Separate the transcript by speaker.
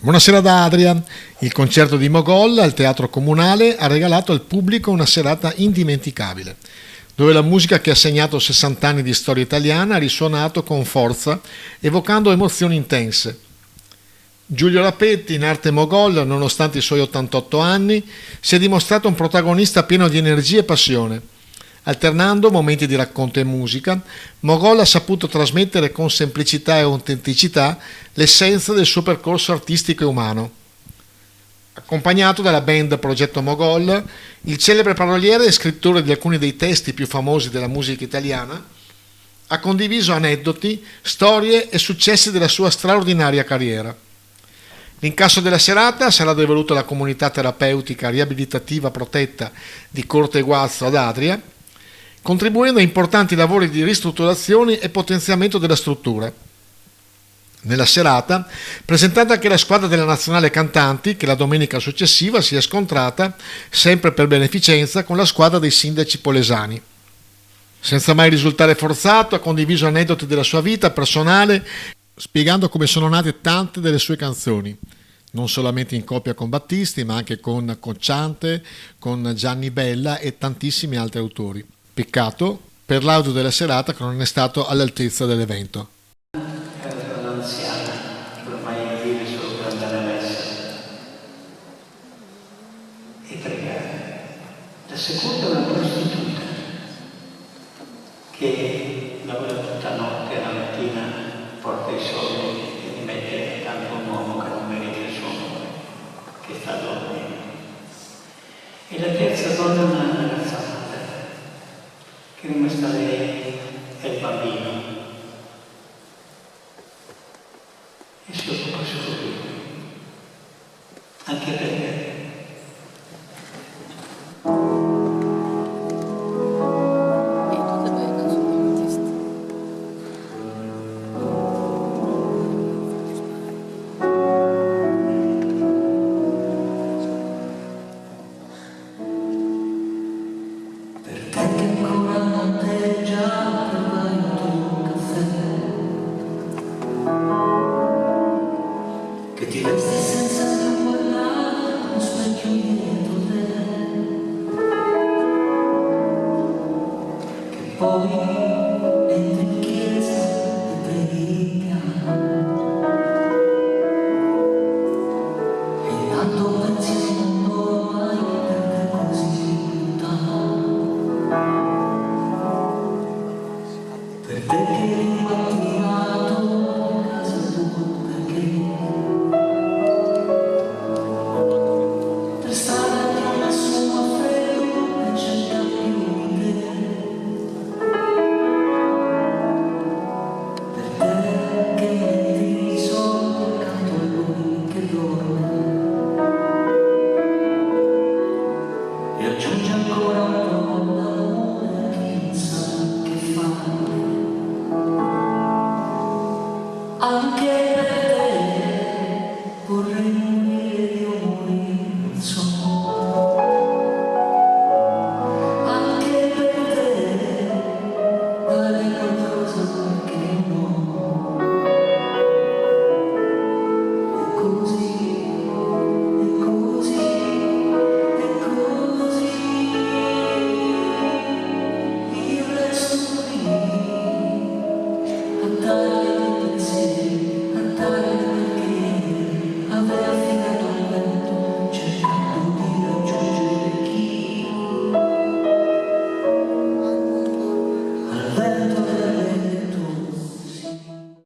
Speaker 1: Buonasera da Adria. Il concerto di Mogol al Teatro Comunale ha regalato al pubblico una serata indimenticabile, dove la musica che ha segnato 60 anni di storia italiana ha risuonato con forza, evocando emozioni intense. Giulio Rapetti, in arte Mogol, nonostante i suoi 88 anni, si è dimostrato un protagonista pieno di energia e passione. Alternando momenti di racconto e musica, Mogol ha saputo trasmettere con semplicità e autenticità l'essenza del suo percorso artistico e umano. Accompagnato dalla band Progetto Mogol, il celebre paroliere e scrittore di alcuni dei testi più famosi della musica italiana ha condiviso aneddoti, storie e successi della sua straordinaria carriera. L'incasso della serata sarà devoluto alla comunità terapeutica riabilitativa protetta di Corte Guazzo ad Adria, contribuendo a importanti lavori di ristrutturazione e potenziamento della struttura. Nella serata, presentata anche la squadra della Nazionale Cantanti, che la domenica successiva si è scontrata, sempre per beneficenza, con la squadra dei sindaci polesani. Senza mai risultare forzato, ha condiviso aneddoti della sua vita personale, spiegando come sono nate tante delle sue canzoni, non solamente in coppia con Battisti, ma anche con Cocciante, con Gianni Bella e tantissimi altri autori. Peccato per l'audio della serata che non è stato all'altezza dell'evento.
Speaker 2: Era un'anziana, ormai vive solo per andare a messa e pregare. La seconda è una prostituta che lavora tutta notte e la mattina porta i soldi e li mette accanto a un uomo che non merita il suo amore, che sta dormendo. E la terza donna è una ragazza madre, che rimasta lei è il bambino e si occupa solo di lui, anche perché